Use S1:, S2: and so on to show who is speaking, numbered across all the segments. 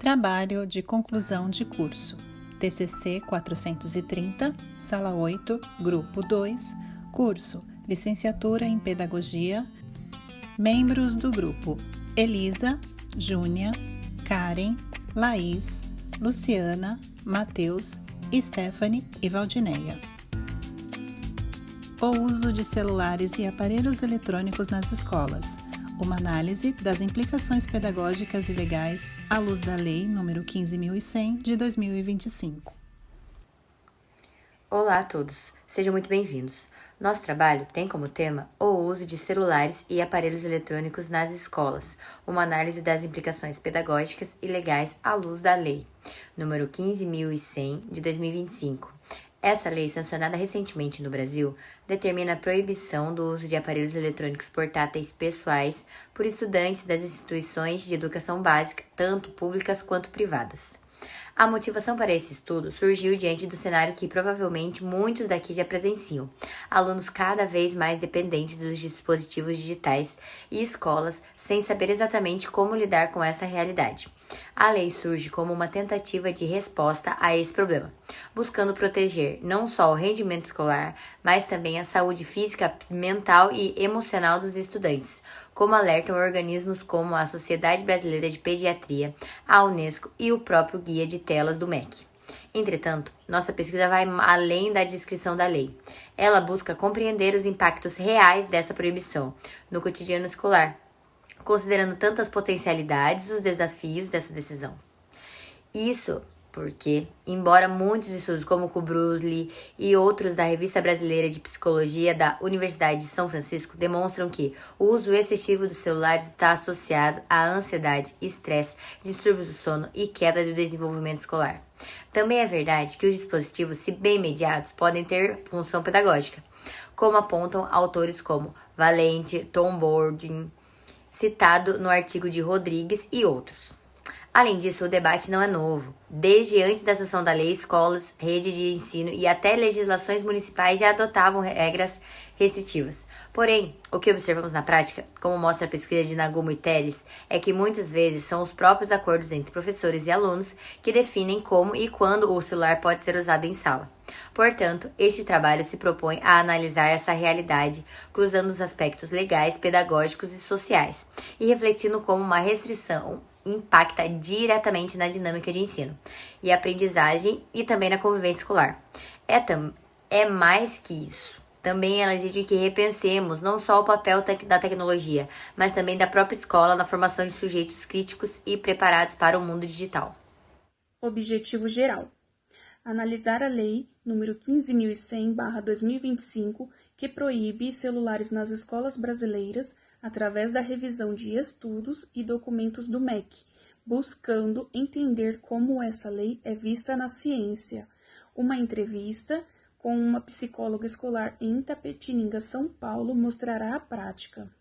S1: Trabalho de conclusão de curso, TCC 430, Sala 8, Grupo 2, curso Licenciatura em Pedagogia. Membros do grupo: Elisa, Júnia, Karen, Laís, Luciana, Matheus, Stephanie e Valdineia. O uso de celulares e aparelhos eletrônicos nas escolas. Uma análise das implicações pedagógicas e legais à luz da Lei nº 15.100 de 2025.
S2: Olá a todos, sejam muito bem-vindos. Nosso trabalho tem como tema o uso de celulares e aparelhos eletrônicos nas escolas, uma análise das implicações pedagógicas e legais à luz da Lei nº 15.100 de 2025. Essa lei, sancionada recentemente no Brasil, determina a proibição do uso de aparelhos eletrônicos portáteis pessoais por estudantes das instituições de educação básica, tanto públicas quanto privadas. A motivação para esse estudo surgiu diante do cenário que provavelmente muitos daqui já presenciam: alunos cada vez mais dependentes dos dispositivos digitais e escolas sem saber exatamente como lidar com essa realidade. A lei surge como uma tentativa de resposta a esse problema, buscando proteger não só o rendimento escolar, mas também a saúde física, mental e emocional dos estudantes, como alertam organismos como a Sociedade Brasileira de Pediatria, a Unesco e o próprio Guia de Telas do MEC. Entretanto, nossa pesquisa vai além da descrição da lei. Ela busca compreender os impactos reais dessa proibição no cotidiano escolar, considerando tanto as potencialidades e os desafios dessa decisão. Isso porque, embora muitos estudos como o Kubrusli e outros da Revista Brasileira de Psicologia da Universidade de São Francisco demonstram que o uso excessivo dos celulares está associado à ansiedade, estresse, distúrbios do sono e queda do desenvolvimento escolar. Também é verdade que os dispositivos, se bem mediados, podem ter função pedagógica, como apontam autores como Valente, Tom Borden, citado no artigo de Rodrigues e outros. Além disso, o debate não é novo. Desde antes da sanção da lei, escolas, rede de ensino e até legislações municipais já adotavam regras restritivas. Porém, o que observamos na prática, como mostra a pesquisa de Nagumo e Teles, é que muitas vezes são os próprios acordos entre professores e alunos que definem como e quando o celular pode ser usado em sala. Portanto, este trabalho se propõe a analisar essa realidade, cruzando os aspectos legais, pedagógicos e sociais, e refletindo como uma restrição impacta diretamente na dinâmica de ensino e aprendizagem e também na convivência escolar. É mais que isso. Também ela exige que repensemos não só o papel da tecnologia, mas também da própria escola na formação de sujeitos críticos e preparados para o mundo digital.
S3: Objetivo geral: analisar a Lei nº 15.100/2025, que proíbe celulares nas escolas brasileiras, através da revisão de estudos e documentos do MEC, buscando entender como essa lei é vista na ciência. Uma entrevista com uma psicóloga escolar em Itapetininga, São Paulo, mostrará a prática.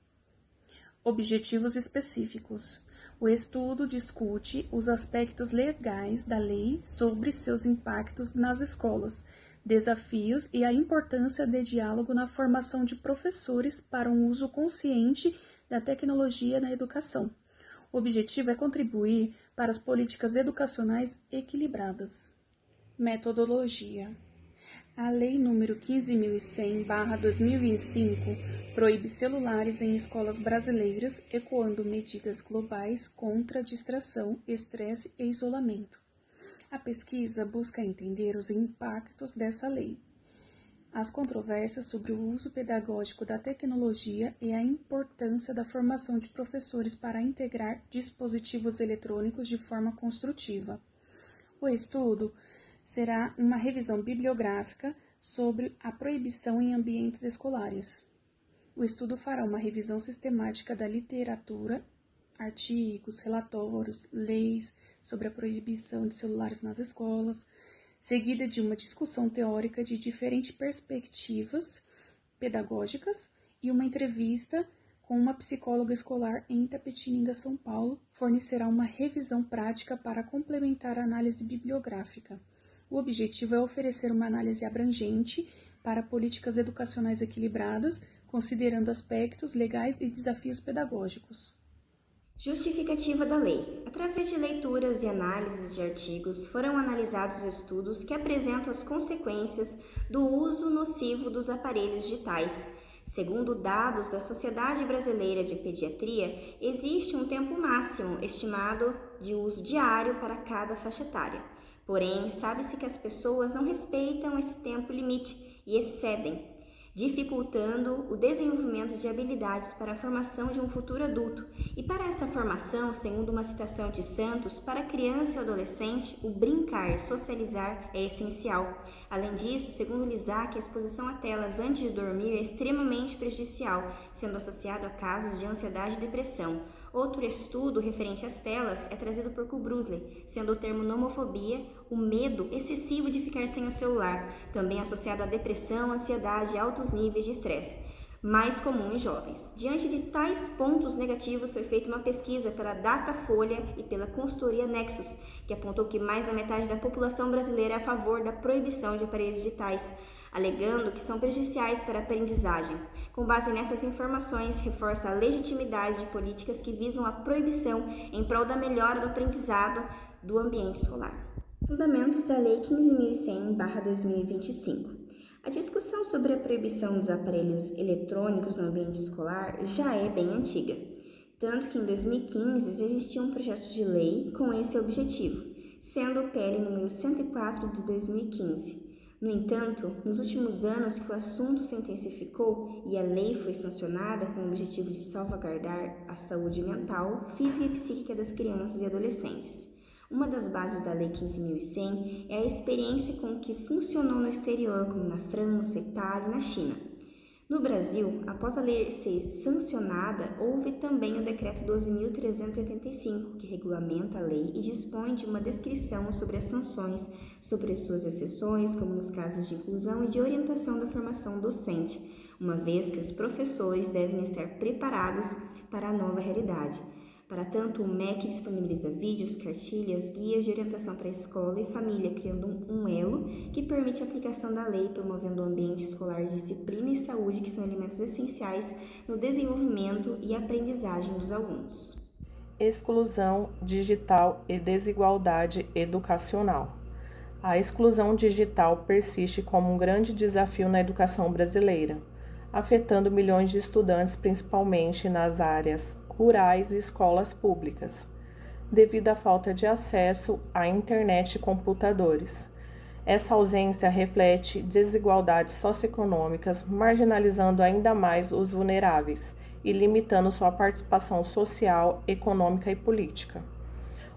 S3: Objetivos específicos: o estudo discute os aspectos legais da lei sobre seus impactos nas escolas, desafios e a importância de diálogo na formação de professores para um uso consciente da tecnologia na educação. O objetivo é contribuir para as políticas educacionais equilibradas. Metodologia: a Lei nº 15.100/2025 proíbe celulares em escolas brasileiras, ecoando medidas globais contra a distração, estresse e isolamento. A pesquisa busca entender os impactos dessa lei, as controvérsias sobre o uso pedagógico da tecnologia e a importância da formação de professores para integrar dispositivos eletrônicos de forma construtiva. O estudo será uma revisão bibliográfica sobre a proibição em ambientes escolares. O estudo fará uma revisão sistemática da literatura, artigos, relatórios, leis sobre a proibição de celulares nas escolas, seguida de uma discussão teórica de diferentes perspectivas pedagógicas e uma entrevista com uma psicóloga escolar em Itapetininga, São Paulo, fornecerá uma revisão prática para complementar a análise bibliográfica. O objetivo é oferecer uma análise abrangente para políticas educacionais equilibradas, considerando aspectos legais e desafios pedagógicos.
S4: Justificativa da lei. Através de leituras e análises de artigos, foram analisados estudos que apresentam as consequências do uso nocivo dos aparelhos digitais. Segundo dados da Sociedade Brasileira de Pediatria, existe um tempo máximo estimado de uso diário para cada faixa etária. Porém, sabe-se que as pessoas não respeitam esse tempo limite e excedem, dificultando o desenvolvimento de habilidades para a formação de um futuro adulto. E para essa formação, segundo uma citação de Santos, para a criança e o adolescente, o brincar e socializar é essencial. Além disso, segundo Lizac, a exposição a telas antes de dormir é extremamente prejudicial, sendo associado a casos de ansiedade e depressão. Outro estudo referente às telas é trazido por Kubrusli, sendo o termo nomofobia o medo excessivo de ficar sem o celular, também associado à depressão, ansiedade e altos níveis de estresse, mais comum em jovens. Diante de tais pontos negativos, foi feita uma pesquisa pela Datafolha e pela consultoria Nexus, que apontou que mais da metade da população brasileira é a favor da proibição de aparelhos digitais, alegando que são prejudiciais para a aprendizagem. Com base nessas informações, reforça a legitimidade de políticas que visam a proibição em prol da melhora do aprendizado do ambiente escolar. Fundamentos da Lei 15.100/2025. A discussão sobre a proibição dos aparelhos eletrônicos no ambiente escolar já é bem antiga, tanto que em 2015 existia um projeto de lei com esse objetivo, sendo o PL número 104 de 2015. No entanto, nos últimos anos que o assunto se intensificou e a lei foi sancionada com o objetivo de salvaguardar a saúde mental, física e psíquica das crianças e adolescentes. Uma das bases da Lei 15.100 é a experiência com o que funcionou no exterior, como na França, Itália e na China. No Brasil, após a lei ser sancionada, houve também o Decreto 12.385, que regulamenta a lei e dispõe de uma descrição sobre as sanções, sobre as suas exceções, como nos casos de inclusão e de orientação da formação docente, uma vez que os professores devem estar preparados para a nova realidade. Para tanto, o MEC disponibiliza vídeos, cartilhas, guias de orientação para a escola e família, criando um elo que permite a aplicação da lei, promovendo um ambiente escolar de disciplina e saúde, que são elementos essenciais no desenvolvimento e aprendizagem dos alunos.
S5: Exclusão digital e desigualdade educacional. A exclusão digital persiste como um grande desafio na educação brasileira, afetando milhões de estudantes, principalmente nas áreas rurais e escolas públicas, devido à falta de acesso à internet e computadores. Essa ausência reflete desigualdades socioeconômicas, marginalizando ainda mais os vulneráveis e limitando sua participação social, econômica e política.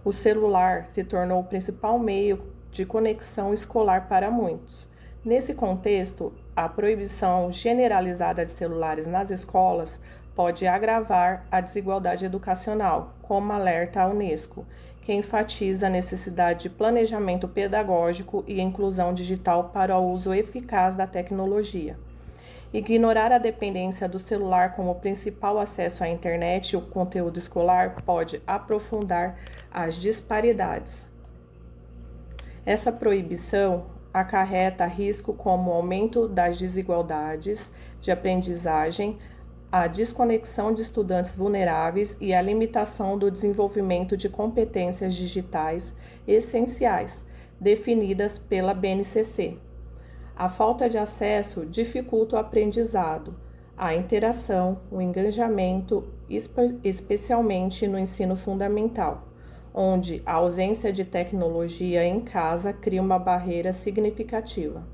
S5: O celular se tornou o principal meio de conexão escolar para muitos. Nesse contexto, a proibição generalizada de celulares nas escolas pode agravar a desigualdade educacional, como alerta a Unesco, que enfatiza a necessidade de planejamento pedagógico e inclusão digital para o uso eficaz da tecnologia. Ignorar a dependência do celular como principal acesso à internet e o conteúdo escolar pode aprofundar as disparidades. Essa proibição acarreta risco como o aumento das desigualdades de aprendizagem, a desconexão de estudantes vulneráveis e a limitação do desenvolvimento de competências digitais essenciais, definidas pela BNCC. A falta de acesso dificulta o aprendizado, a interação, o engajamento, especialmente no ensino fundamental, onde a ausência de tecnologia em casa cria uma barreira significativa.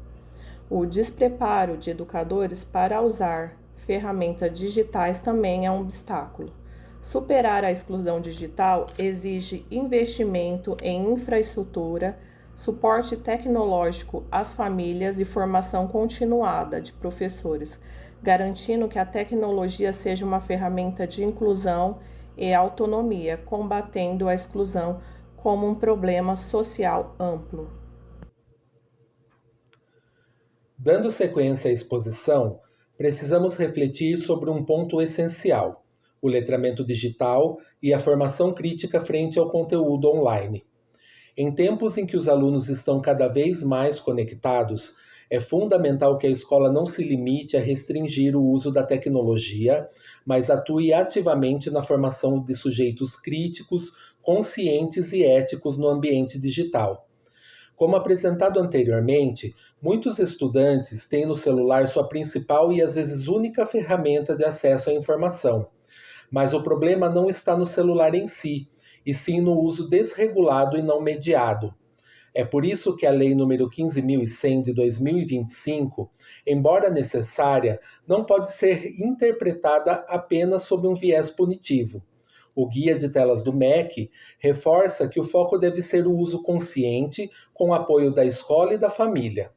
S5: O despreparo de educadores para usar ferramentas digitais também é um obstáculo. Superar a exclusão digital exige investimento em infraestrutura, suporte tecnológico às famílias e formação continuada de professores, garantindo que a tecnologia seja uma ferramenta de inclusão e autonomia, combatendo a exclusão como um problema social amplo.
S6: Dando sequência à exposição, precisamos refletir sobre um ponto essencial: o letramento digital e a formação crítica frente ao conteúdo online. Em tempos em que os alunos estão cada vez mais conectados, É fundamental que a escola não se limite a restringir o uso da tecnologia, mas atue ativamente na formação de sujeitos críticos, conscientes e éticos no ambiente digital. Como apresentado anteriormente, muitos estudantes têm no celular sua principal e às vezes única ferramenta de acesso à informação. Mas o problema não está no celular em si, e sim no uso desregulado e não mediado. É por isso que a Lei nº 15.100 de 2025, embora necessária, não pode ser interpretada apenas sob um viés punitivo. O Guia de Telas do MEC reforça que o foco deve ser o uso consciente, com apoio da escola e da família.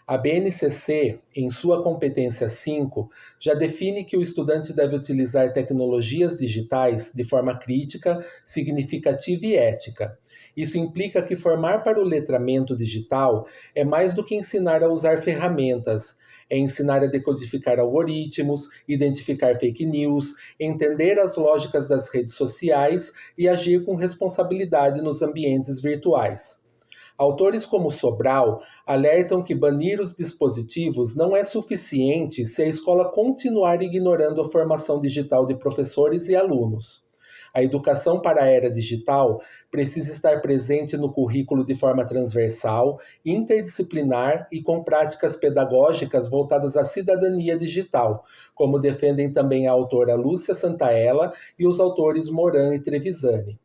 S6: A BNCC, em sua competência 5, já define que o estudante deve utilizar tecnologias digitais de forma crítica, significativa e ética. Isso implica que formar para o letramento digital é mais do que ensinar a usar ferramentas, é ensinar a decodificar algoritmos, identificar fake news, entender as lógicas das redes sociais e agir com responsabilidade nos ambientes virtuais. Autores como Sobral alertam que banir os dispositivos não é suficiente se a escola continuar ignorando a formação digital de professores e alunos. A educação para a era digital precisa estar presente no currículo de forma transversal, interdisciplinar e com práticas pedagógicas voltadas à cidadania digital, como defendem também a autora Lúcia Santaella e os autores Moran e Trevisani.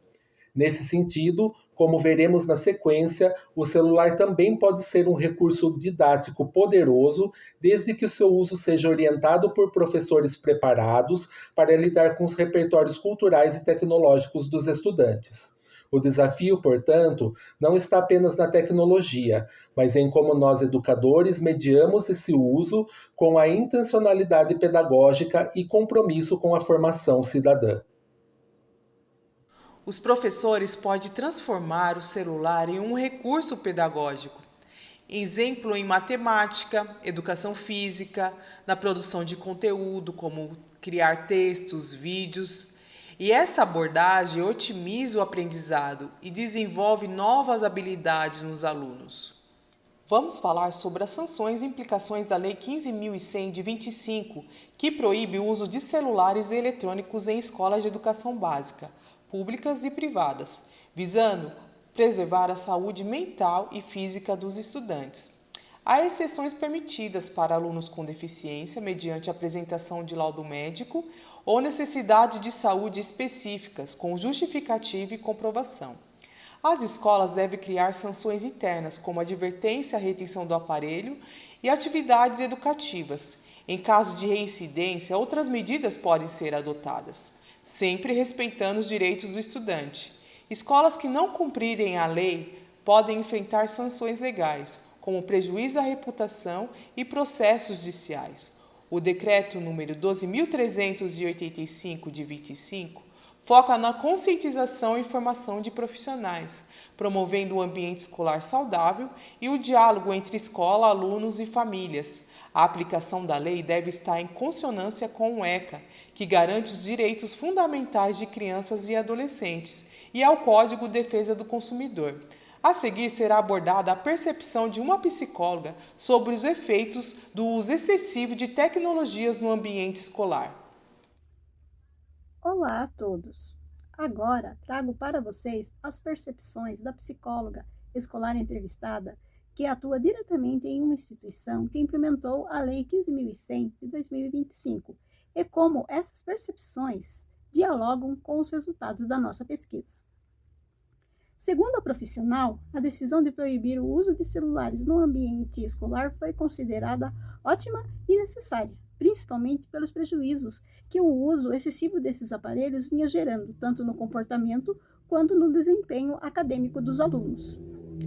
S6: Nesse sentido, como veremos na sequência, o celular também pode ser um recurso didático poderoso, desde que o seu uso seja orientado por professores preparados para lidar com os repertórios culturais e tecnológicos dos estudantes. O desafio, portanto, não está apenas na tecnologia, mas em como nós, educadores, mediamos esse uso com a intencionalidade pedagógica e compromisso com a formação cidadã.
S5: Os professores podem transformar o celular em um recurso pedagógico. Exemplo em matemática, educação física, na produção de conteúdo, como criar textos, vídeos. E essa abordagem otimiza o aprendizado e desenvolve novas habilidades nos alunos. Vamos falar sobre as sanções e implicações da Lei 15.100 de 25, que proíbe o uso de celulares e eletrônicos em escolas de educação básica, públicas e privadas, visando preservar a saúde mental e física dos estudantes. Há exceções permitidas para alunos com deficiência, mediante apresentação de laudo médico ou necessidade de saúde específicas, com justificativa e comprovação. As escolas devem criar sanções internas, como advertência à retenção do aparelho e atividades educativas. Em caso de reincidência, outras medidas podem ser adotadas, sempre respeitando os direitos do estudante. Escolas que não cumprirem a lei podem enfrentar sanções legais, como prejuízo à reputação e processos judiciais. O decreto número 12.385 de 25 foca na conscientização e formação de profissionais, promovendo um ambiente escolar saudável e o diálogo entre escola, alunos e famílias. A aplicação da lei deve estar em consonância com o ECA, que garante os direitos fundamentais de crianças e adolescentes, e ao Código de Defesa do Consumidor. A seguir será abordada a percepção de uma psicóloga sobre os efeitos do uso excessivo de tecnologias no ambiente escolar.
S7: Olá a todos! Agora trago para vocês as percepções da psicóloga escolar entrevistada que atua diretamente em uma instituição que implementou a Lei 15.100 de 2025 e como essas percepções dialogam com os resultados da nossa pesquisa. Segundo a profissional, a decisão de proibir o uso de celulares no ambiente escolar foi considerada ótima e necessária, principalmente pelos prejuízos que o uso excessivo desses aparelhos vinha gerando, tanto no comportamento quanto no desempenho acadêmico dos alunos.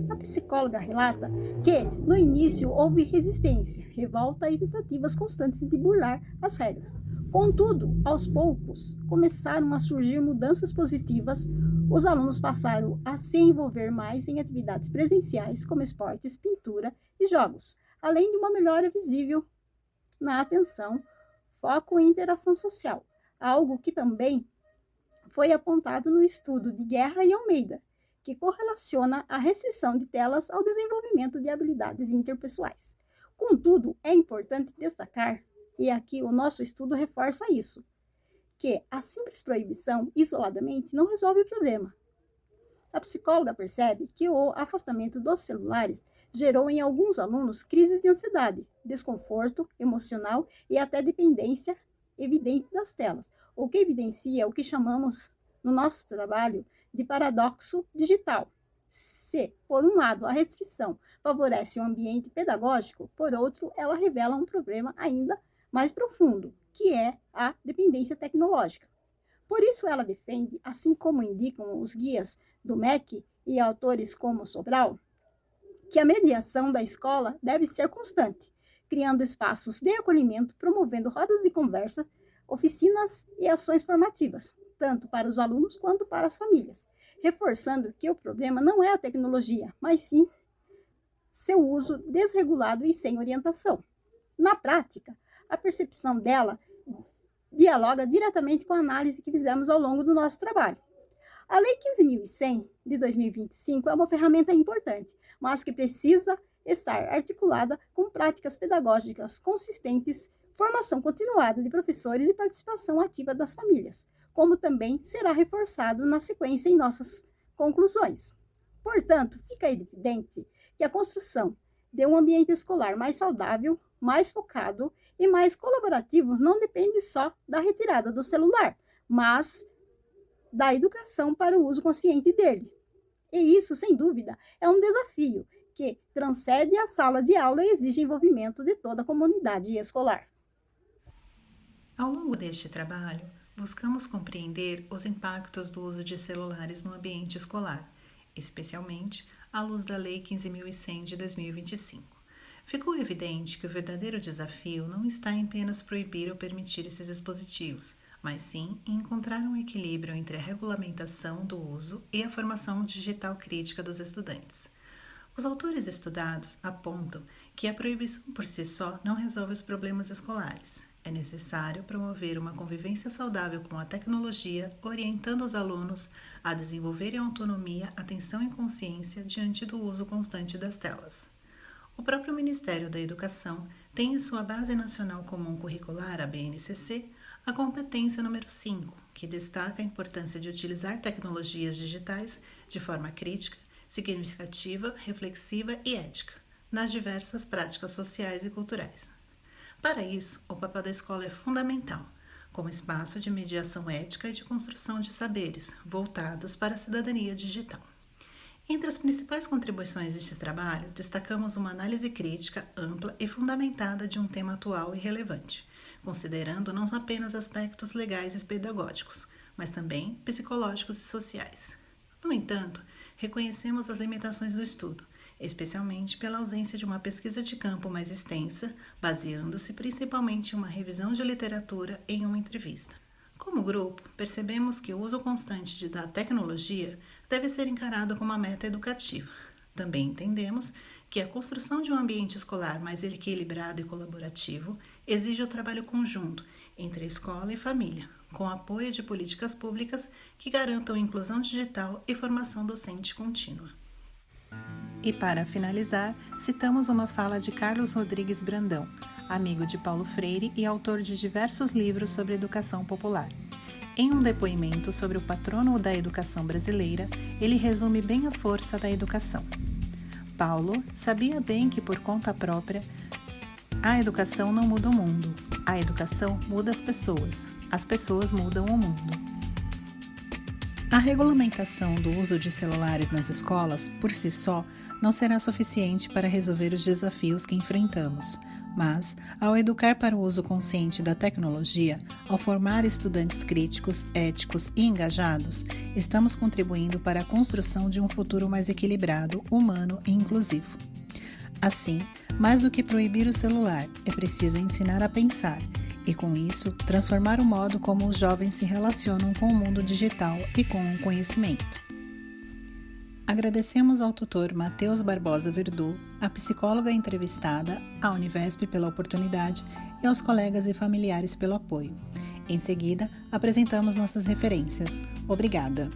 S7: A psicóloga relata que, no início, houve resistência, revolta e tentativas constantes de burlar as regras. Contudo, aos poucos, começaram a surgir mudanças positivas. Os alunos passaram a se envolver mais em atividades presenciais, como esportes, pintura e jogos, além de uma melhora visível na atenção, foco e interação social, algo que também foi apontado no estudo de Guerra e Almeida, que correlaciona a restrição de telas ao desenvolvimento de habilidades interpessoais. Contudo, é importante destacar, e aqui o nosso estudo reforça isso, que a simples proibição, isoladamente, não resolve o problema. A psicóloga percebe que o afastamento dos celulares gerou em alguns alunos crises de ansiedade, desconforto emocional e até dependência evidente das telas, o que evidencia o que chamamos no nosso trabalho de paradoxo digital. Se, por um lado, a restrição favorece o ambiente pedagógico, por outro, ela revela um problema ainda mais profundo, que é a dependência tecnológica. Por isso, ela defende, assim como indicam os guias do MEC e autores como Sobral, que a mediação da escola deve ser constante, criando espaços de acolhimento, promovendo rodas de conversa, oficinas e ações formativas, tanto para os alunos quanto para as famílias, reforçando que o problema não é a tecnologia, mas sim seu uso desregulado e sem orientação. Na prática, a percepção dela dialoga diretamente com a análise que fizemos ao longo do nosso trabalho. A Lei 15.100 de 2025 é uma ferramenta importante, mas que precisa estar articulada com práticas pedagógicas consistentes, formação continuada de professores e participação ativa das famílias, como também será reforçado na sequência em nossas conclusões. Portanto, fica evidente que a construção de um ambiente escolar mais saudável, mais focado e mais colaborativo não depende só da retirada do celular, mas da educação para o uso consciente dele. E isso, sem dúvida, é um desafio que transcende a sala de aula e exige envolvimento de toda a comunidade escolar.
S1: Ao longo deste trabalho, buscamos compreender os impactos do uso de celulares no ambiente escolar, especialmente à luz da Lei 15.100 de 2025. Ficou evidente que o verdadeiro desafio não está em apenas proibir ou permitir esses dispositivos, mas sim em encontrar um equilíbrio entre a regulamentação do uso e a formação digital crítica dos estudantes. Os autores estudados apontam que a proibição por si só não resolve os problemas escolares. É necessário promover uma convivência saudável com a tecnologia, orientando os alunos a desenvolverem autonomia, atenção e consciência diante do uso constante das telas. O próprio Ministério da Educação tem em sua Base Nacional Comum Curricular, a BNCC, a competência número 5, que destaca a importância de utilizar tecnologias digitais de forma crítica, significativa, reflexiva e ética, nas diversas práticas sociais e culturais. Para isso, o papel da escola é fundamental, como espaço de mediação ética e de construção de saberes voltados para a cidadania digital. Entre as principais contribuições deste trabalho, destacamos uma análise crítica, ampla e fundamentada de um tema atual e relevante, considerando não apenas aspectos legais e pedagógicos, mas também psicológicos e sociais. No entanto, reconhecemos as limitações do estudo, especialmente pela ausência de uma pesquisa de campo mais extensa, baseando-se principalmente em uma revisão de literatura em uma entrevista. Como grupo, percebemos que o uso constante da tecnologia deve ser encarado como uma meta educativa. Também entendemos que a construção de um ambiente escolar mais equilibrado e colaborativo exige o trabalho conjunto entre a escola e família, com apoio de políticas públicas que garantam inclusão digital e formação docente contínua. E para finalizar, citamos uma fala de Carlos Rodrigues Brandão, amigo de Paulo Freire e autor de diversos livros sobre educação popular. Em um depoimento sobre o patrono da educação brasileira, ele resume bem a força da educação. Paulo sabia bem que, por conta própria, a educação não muda o mundo, a educação muda as pessoas mudam o mundo. A regulamentação do uso de celulares nas escolas, por si só, não será suficiente para resolver os desafios que enfrentamos, mas, ao educar para o uso consciente da tecnologia, ao formar estudantes críticos, éticos e engajados, estamos contribuindo para a construção de um futuro mais equilibrado, humano e inclusivo. Assim, mais do que proibir o celular, é preciso ensinar a pensar e, com isso, transformar o modo como os jovens se relacionam com o mundo digital e com o conhecimento. Agradecemos ao tutor Matheus Barbosa Verdu, à psicóloga entrevistada, à Univesp pela oportunidade e aos colegas e familiares pelo apoio. Em seguida, apresentamos nossas referências. Obrigada!